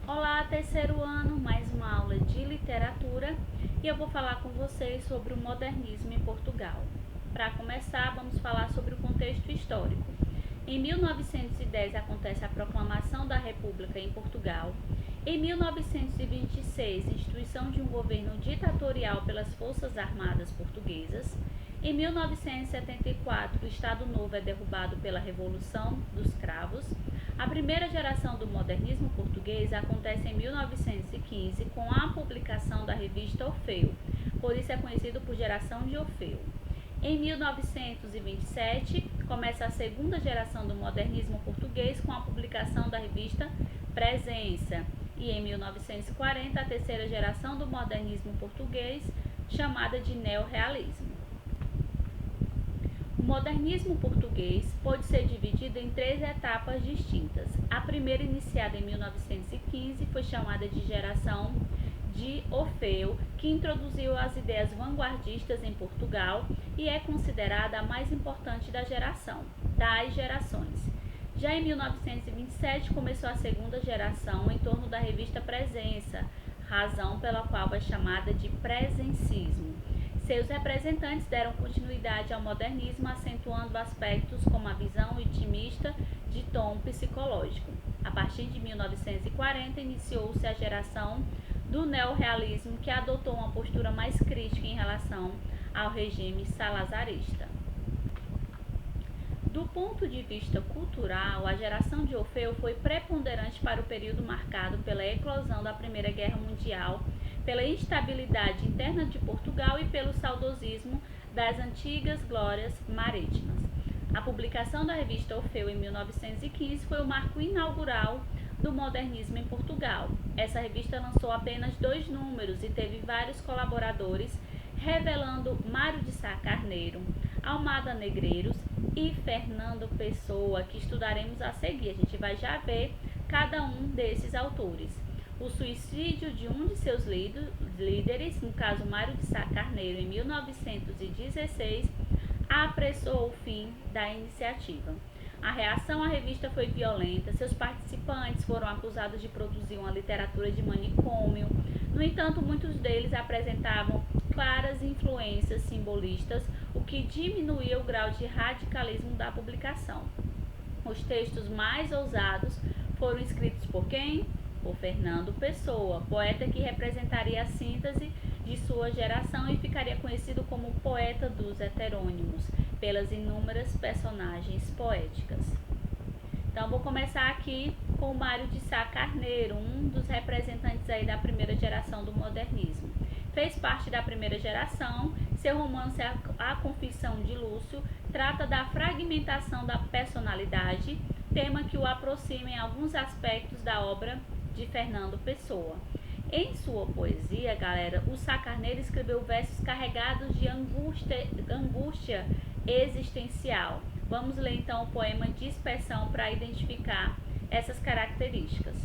Olá, terceiro ano, mais uma aula de literatura e eu vou falar com vocês sobre o modernismo em Portugal. Para começar, vamos falar sobre o contexto histórico. Em 1910 acontece a proclamação da República em Portugal. Em 1926, instituição de um governo ditatorial pelas Forças Armadas Portuguesas. Em 1974, o Estado Novo é derrubado pela Revolução dos Cravos. A primeira geração do modernismo português acontece em 1915 com a publicação da revista Orfeu, por isso é conhecido por geração de Orfeu. Em 1927, começa a segunda geração do modernismo português com a publicação da revista Presença. E em 1940, a terceira geração do modernismo português, chamada de neorrealismo. O modernismo português pode ser dividido em três etapas distintas. A primeira, iniciada em 1915, foi chamada de geração de Orfeu, que introduziu as ideias vanguardistas em Portugal e é considerada a mais importante das gerações. Já em 1927 começou a segunda geração em torno da revista Presença, razão pela qual é chamada de presencismo. Seus representantes deram continuidade ao modernismo, acentuando aspectos como a visão otimista de tom psicológico. A partir de 1940, iniciou-se a geração do neorrealismo, que adotou uma postura mais crítica em relação ao regime salazarista. Do ponto de vista cultural, a geração de Orfeu foi preponderante para o período marcado pela eclosão da Primeira Guerra Mundial, pela instabilidade interna de Portugal e pelo saudosismo das antigas glórias marítimas. A publicação da revista Orfeu em 1915 foi o marco inaugural do modernismo em Portugal. Essa revista lançou apenas 2 números e teve vários colaboradores, revelando Mário de Sá Carneiro, Almada Negreiros e Fernando Pessoa, que estudaremos a seguir. A gente vai já ver cada um desses autores. O suicídio de um de seus líderes, no caso Mário de Sá Carneiro, em 1916, apressou o fim da iniciativa. A reação à revista foi violenta, seus participantes foram acusados de produzir uma literatura de manicômio. No entanto, muitos deles apresentavam claras influências simbolistas, o que diminuía o grau de radicalismo da publicação. Os textos mais ousados foram escritos por quem? Por Fernando Pessoa, poeta que representaria a síntese de sua geração e ficaria conhecido como poeta dos heterônimos, pelas inúmeras personagens poéticas. Então, vou começar aqui com Mário de Sá Carneiro, um dos representantes aí da primeira geração do modernismo. Fez parte da primeira geração. Seu romance A Confissão de Lúcio trata da fragmentação da personalidade, tema que o aproxima em alguns aspectos da obra de Fernando Pessoa. Em sua poesia, galera, o Sá Carneiro escreveu versos carregados de angústia existencial. Vamos ler então o poema Dispersão para identificar essas características.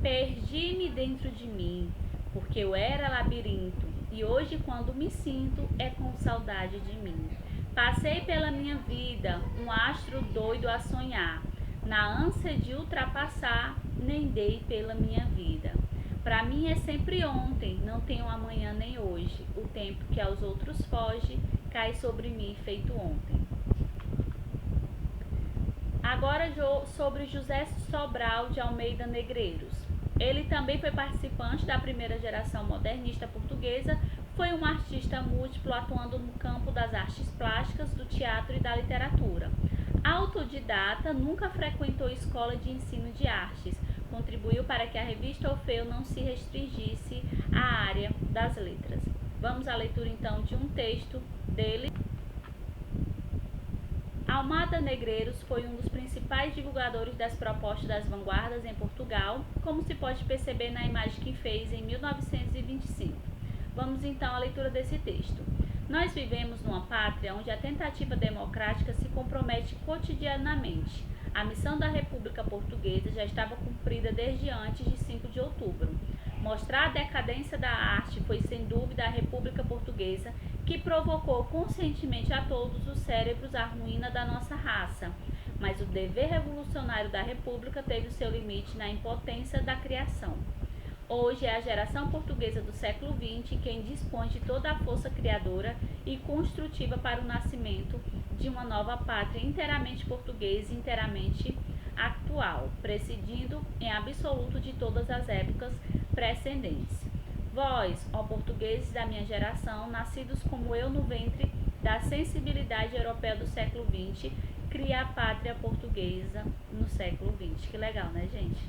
Perdi-me dentro de mim, porque eu era labirinto, e hoje quando me sinto é com saudade de mim. Passei pela minha vida, um astro doido a sonhar, na ânsia de ultrapassar, nem dei pela minha vida. Para mim é sempre ontem, não tenho amanhã nem hoje. O tempo que aos outros foge, cai sobre mim feito ontem. Agora sobre José Sobral de Almeida Negreiros. Ele também foi participante da primeira geração modernista portuguesa, foi um artista múltiplo atuando no campo das artes plásticas, do teatro e da literatura. Autodidata, nunca frequentou escola de ensino de artes, contribuiu para que a revista Orfeu não se restringisse à área das letras. Vamos à leitura então de um texto dele. Almada Negreiros foi um dos principais divulgadores das propostas das vanguardas em Portugal, como se pode perceber na imagem que fez em 1925. Vamos então à leitura desse texto. Nós vivemos numa pátria onde a tentativa democrática se compromete cotidianamente. A missão da República Portuguesa já estava cumprida desde antes de 5 de outubro. Mostrar a decadência da arte foi sem dúvida a República Portuguesa que provocou conscientemente a todos os cérebros a ruína da nossa raça. mas o dever revolucionário da República teve o seu limite na impotência da criação. Hoje é a geração portuguesa do século XX quem dispõe de toda a força criadora e construtiva para o nascimento de uma nova pátria inteiramente portuguesa e inteiramente atual, prescindindo em absoluto de todas as épocas precedentes. Vós, ó portugueses da minha geração, nascidos como eu no ventre da sensibilidade europeia do século XX, cria a pátria portuguesa no século XX. Que legal, né, gente?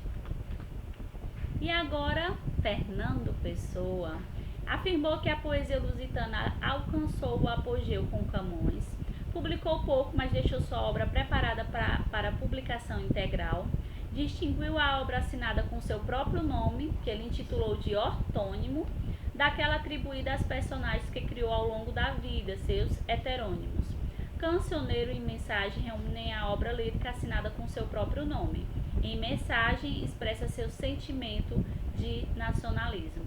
E agora, Fernando Pessoa afirmou que a poesia lusitana alcançou o apogeu com Camões, publicou pouco, mas deixou sua obra preparada para publicação integral, distinguiu a obra assinada com seu próprio nome, que ele intitulou de ortônimo, daquela atribuída às personagens que criou ao longo da vida, seus heterônimos. Cancioneiro e Mensagem reúnem a obra lírica assinada com seu próprio nome. Em Mensagem, expressa seu sentimento de nacionalismo.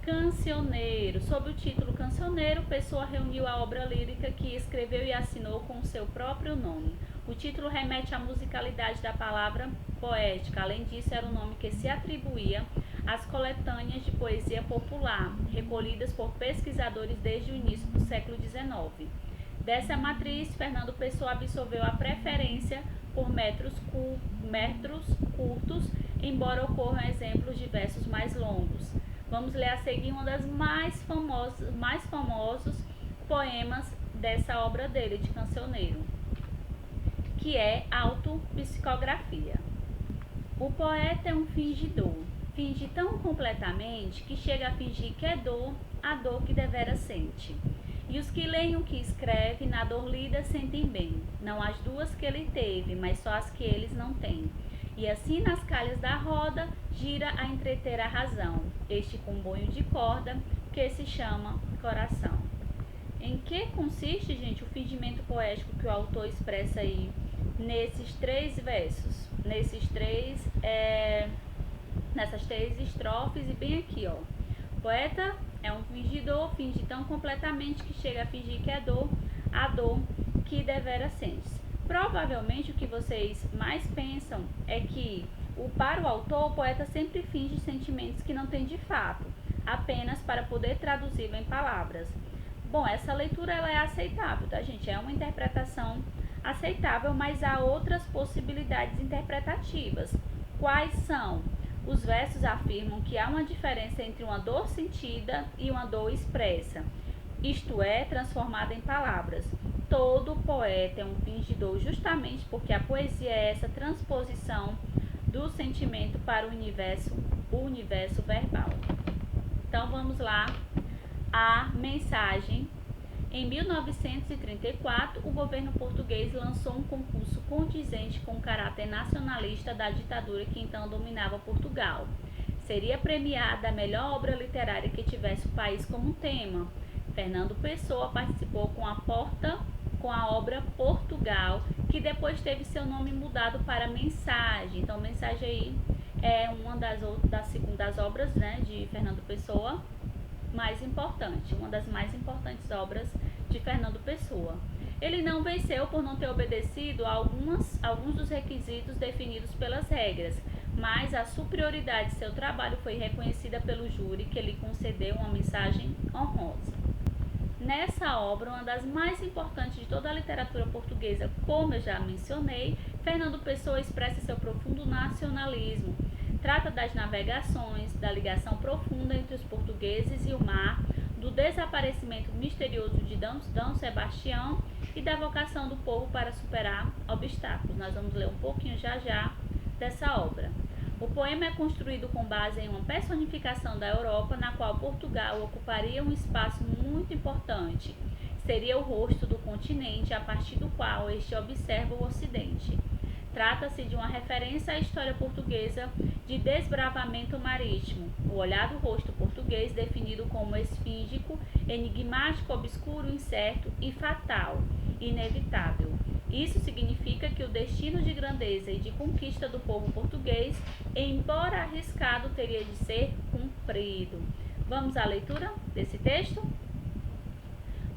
Cancioneiro. Sob o título Cancioneiro, Pessoa reuniu a obra lírica que escreveu e assinou com seu próprio nome. O título remete à musicalidade da palavra poética. Além disso, era o nome que se atribuía às coletâneas de poesia popular, recolhidas por pesquisadores desde o início do século XIX. Dessa matriz, Fernando Pessoa absorveu a preferência por metros curtos, embora ocorram exemplos de versos mais longos. Vamos ler a seguir um dos mais famosos poemas dessa obra dele, de Cancioneiro, que é Autopsicografia. O poeta é um fingidor, finge tão completamente que chega a fingir que é dor, a dor que devera sente. E os que leem o que escreve, na dor lida sentem bem, não as duas que ele teve, mas só as que eles não têm. E assim nas calhas da roda, gira a entreter a razão, este comboio de corda que se chama coração. Em que consiste, gente, o fingimento poético que o autor expressa aí nesses três versos, nessas três estrofes e bem aqui, ó. O poeta é um fingidor, finge tão completamente que chega a fingir que é dor, a dor que devera sente. Provavelmente o que vocês mais pensam é que, para o autor, o poeta sempre finge sentimentos que não tem de fato, apenas para poder traduzi-lo em palavras. Bom, essa leitura ela é aceitável, tá, gente? É uma interpretação aceitável, mas há outras possibilidades interpretativas. Quais são? Os versos afirmam que há uma diferença entre uma dor sentida e uma dor expressa, isto é, transformada em palavras. Todo poeta é um fingidor justamente porque a poesia é essa transposição do sentimento para o universo verbal. Então vamos lá, a Mensagem. Em 1934, o governo português lançou um concurso condizente com o caráter nacionalista da ditadura que então dominava Portugal. Seria premiada a melhor obra literária que tivesse o país como tema. Fernando Pessoa participou com a obra Portugal, que depois teve seu nome mudado para Mensagem. Então, Mensagem aí é uma das obras, né, de Fernando Pessoa mais importante, uma das mais importantes obras de Fernando Pessoa. Ele não venceu por não ter obedecido a alguns dos requisitos definidos pelas regras, mas a superioridade de seu trabalho foi reconhecida pelo júri, que lhe concedeu uma mensagem honrosa. Nessa obra, uma das mais importantes de toda a literatura portuguesa, como eu já mencionei, Fernando Pessoa expressa seu profundo nacionalismo. Trata das navegações, da ligação profunda entre os portugueses e o mar, do desaparecimento misterioso de D. Sebastião e da vocação do povo para superar obstáculos. Nós vamos ler um pouquinho já dessa obra. O poema é construído com base em uma personificação da Europa, na qual Portugal ocuparia um espaço muito importante. Seria o rosto do continente, a partir do qual este observa o Ocidente. Trata-se de uma referência à história portuguesa de desbravamento marítimo. O olhar do rosto português, definido como esfíngico, enigmático, obscuro, incerto e fatal, inevitável. Isso significa que o destino de grandeza e de conquista do povo português, embora arriscado, teria de ser cumprido. Vamos à leitura desse texto?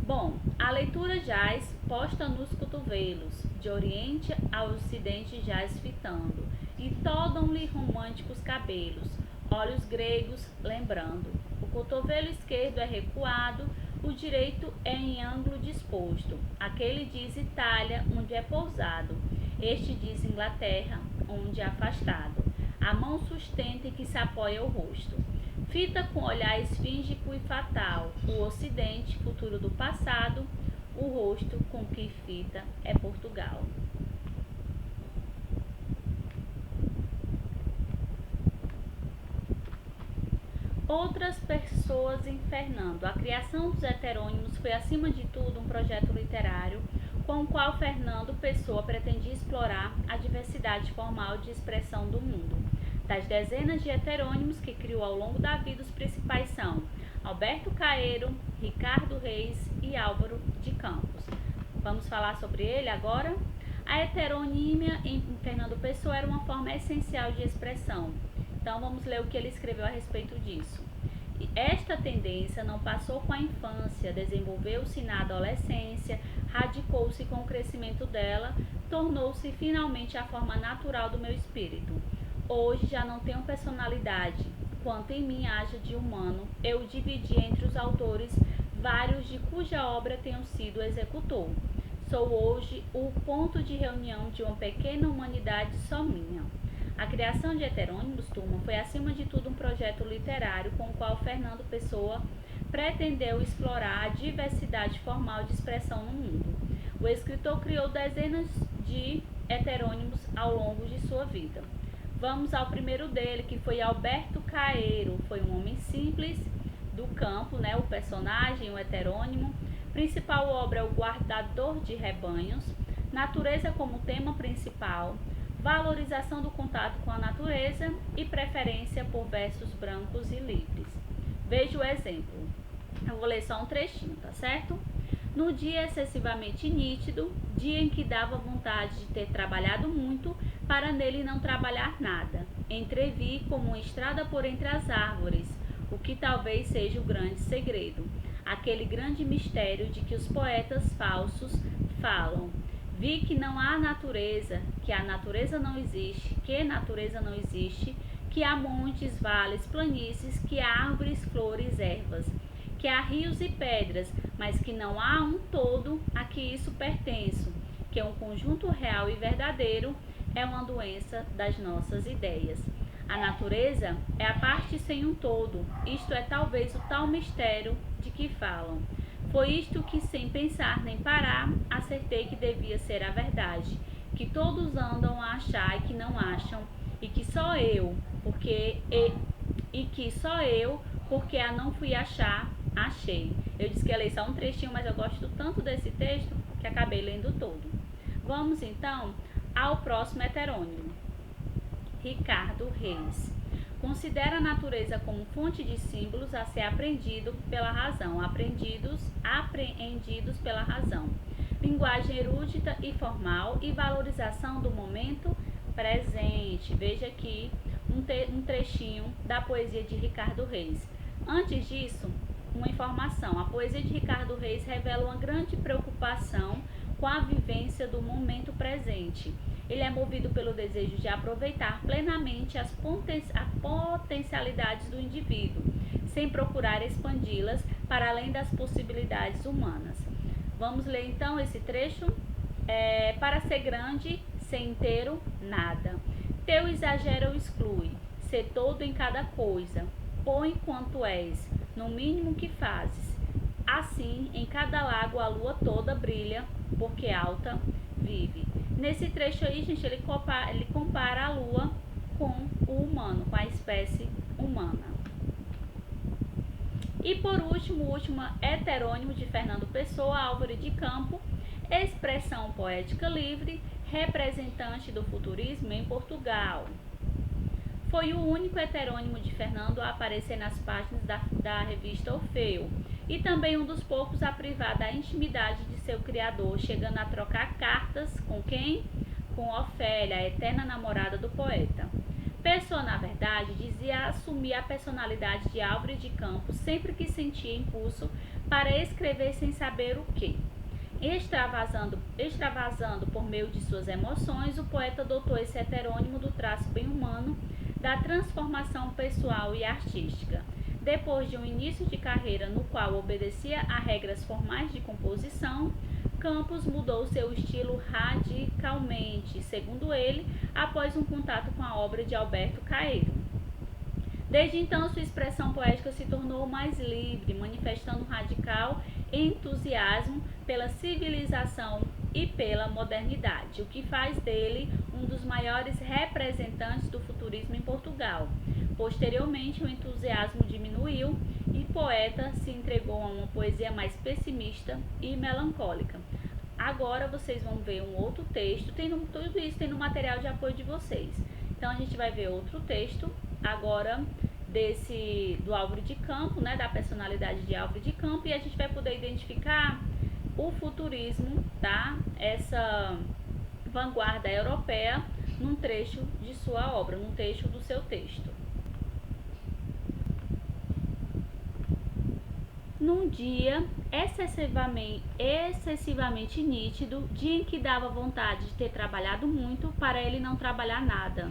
Bom, a leitura jaz posta nos cotovelos, de oriente a ocidente jaz fitando, e todam-lhe românticos cabelos, olhos gregos lembrando. O cotovelo esquerdo é recuado, o direito é em ângulo disposto. Aquele diz Itália, onde é pousado. Este diz Inglaterra, onde é afastado. A mão sustenta e que se apoia ao rosto. Fita com olhar esfíngico e fatal, o ocidente, futuro do passado, o rosto com que fita é Portugal. Outras pessoas em Fernando. A criação dos heterônimos foi, acima de tudo, um projeto literário com o qual Fernando Pessoa pretendia explorar a diversidade formal de expressão do mundo. Das dezenas de heterônimos que criou ao longo da vida, os principais são Alberto Caeiro, Ricardo Reis e Álvaro de Campos. Vamos falar sobre ele agora? A heteronímia em Fernando Pessoa era uma forma essencial de expressão. Então vamos ler o que ele escreveu a respeito disso. Esta tendência não passou com a infância, desenvolveu-se na adolescência, radicou-se com o crescimento dela, tornou-se finalmente a forma natural do meu espírito. Hoje já não tenho personalidade. Quanto em mim haja de humano, eu dividi entre os autores vários de cuja obra tenho sido executor. Sou hoje o ponto de reunião de uma pequena humanidade só minha. A criação de heterônimos, turma, foi acima de tudo um projeto literário com o qual Fernando Pessoa pretendeu explorar a diversidade formal de expressão no mundo. O escritor criou dezenas de heterônimos ao longo de sua vida. Vamos ao primeiro dele, que foi Alberto Caeiro. Foi um homem simples do campo, o personagem, o heterônimo. Principal obra é O Guardador de Rebanhos. Natureza como tema principal. Valorização do contato com a natureza e preferência por versos brancos e livres. Veja o exemplo. Eu vou ler só um trechinho, tá certo? No dia excessivamente nítido, dia em que dava vontade de ter trabalhado muito, para nele não trabalhar nada. Entrevi como uma estrada por entre as árvores, o que talvez seja o grande segredo, aquele grande mistério de que os poetas falsos falam. Vi que não há natureza, que a natureza não existe, que há montes, vales, planícies, que há árvores, flores, ervas, que há rios e pedras, mas que não há um todo a que isso pertence, que um conjunto real e verdadeiro é uma doença das nossas ideias. A natureza é a parte sem um todo, isto é talvez o tal mistério de que falam. Foi isto que, sem pensar nem parar, acertei que devia ser a verdade, que todos andam a achar e que não acham, e que só eu, porque a não fui achar, achei. Eu disse que ia ler só um trechinho, mas eu gosto tanto desse texto que acabei lendo todo. Vamos então ao próximo heterônimo, Ricardo Reis. Considera a natureza como fonte de símbolos a ser apreendidos pela razão. Linguagem erudita e formal e valorização do momento presente. Veja aqui um trechinho da poesia de Ricardo Reis. Antes disso, uma informação. A poesia de Ricardo Reis revela uma grande preocupação com a vivência do momento presente. Ele é movido pelo desejo de aproveitar plenamente as potencialidades do indivíduo, sem procurar expandi-las para além das possibilidades humanas. Vamos ler então esse trecho. Para ser grande, ser inteiro, nada. Teu exagero exclui, ser todo em cada coisa. Põe quanto és, no mínimo que fazes. Assim, em cada lago a lua toda brilha, porque alta vive. Nesse trecho aí, gente, ele compara a lua com o humano, com a espécie humana. E por último, o último heterônimo de Fernando Pessoa, Álvaro de Campos, expressão poética livre, representante do futurismo em Portugal. Foi o único heterônimo de Fernando a aparecer nas páginas da revista Orfeu e também um dos poucos a privar da intimidade de seu criador, chegando a trocar cartas com quem? Com Ofélia, a eterna namorada do poeta. Pessoa, na verdade, dizia assumir a personalidade de Álvaro de Campos sempre que sentia impulso para escrever sem saber o que. Extravasando por meio de suas emoções, o poeta adotou esse heterônimo do traço bem humano, da transformação pessoal e artística. Depois de um início de carreira no qual obedecia a regras formais de composição, Campos mudou seu estilo radicalmente, segundo ele, após um contato com a obra de Alberto Caeiro. Desde então, sua expressão poética se tornou mais livre, manifestando um radical entusiasmo pela civilização e pela modernidade, o que faz dele um dos maiores representantes do futurismo em Portugal. Posteriormente, o entusiasmo diminuiu e o poeta se entregou a uma poesia mais pessimista e melancólica. Agora vocês vão ver um outro texto, tudo isso tem no material de apoio de vocês. Então a gente vai ver outro texto agora do Álvaro de Campos, né, da personalidade de Álvaro de Campos, e a gente vai poder identificar o futurismo, tá? Essa vanguarda europeia num trecho de sua obra, num trecho do seu texto. Num dia excessivamente nítido, dia em que dava vontade de ter trabalhado muito, para ele não trabalhar nada.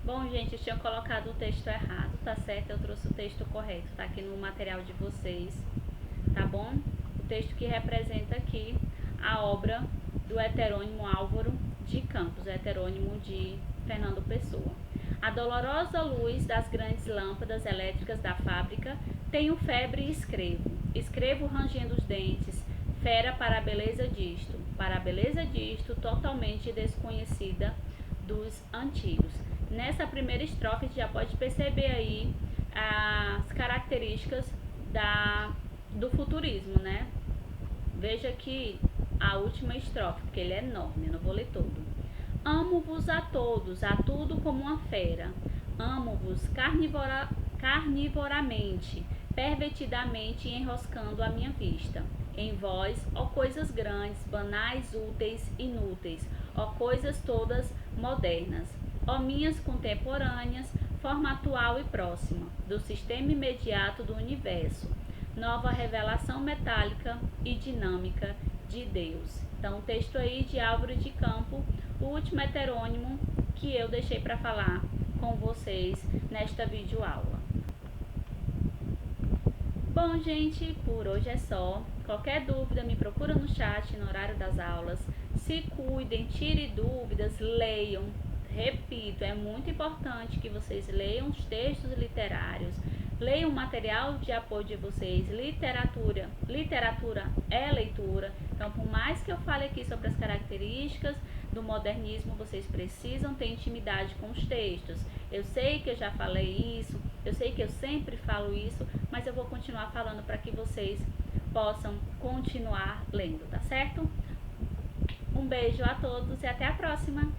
Bom, gente, eu tinha colocado o texto errado, tá certo? Eu trouxe o texto correto, tá aqui no material de vocês, tá bom? O texto que representa aqui a obra do heterônimo Álvaro de Campos, o heterônimo de Fernando Pessoa. A dolorosa luz das grandes lâmpadas elétricas da fábrica, tenho febre e escrevo. Escrevo rangendo os dentes, fera para a beleza disto, totalmente desconhecida dos antigos. Nessa primeira estrofe, a gente já pode perceber aí as características do futurismo, né? Veja aqui a última estrofe, porque ele é enorme, eu não vou ler todo. Amo-vos a todos, a tudo como uma fera. Amo-vos carnivoramente, pervertidamente enroscando a minha vista. Em vós, ó coisas grandes, banais, úteis, inúteis, ó coisas todas modernas, ó minhas contemporâneas, forma atual e próxima, do sistema imediato do universo, nova revelação metálica e dinâmica de Deus. Então, o texto aí de Álvaro de Campos, o último heterônimo que eu deixei para falar com vocês nesta videoaula. Bom, gente, por hoje é só. Qualquer dúvida, me procura no chat no horário das aulas. Se cuidem, tirem dúvidas, leiam. Repito, é muito importante que vocês leiam os textos literários, leiam o material de apoio de vocês. Literatura é leitura. Então, por mais que eu fale aqui sobre as características do modernismo, vocês precisam ter intimidade com os textos. Eu sei que eu já falei isso, eu sei que eu sempre falo isso, mas eu vou continuar falando para que vocês possam continuar lendo, tá certo? Um beijo a todos e até a próxima!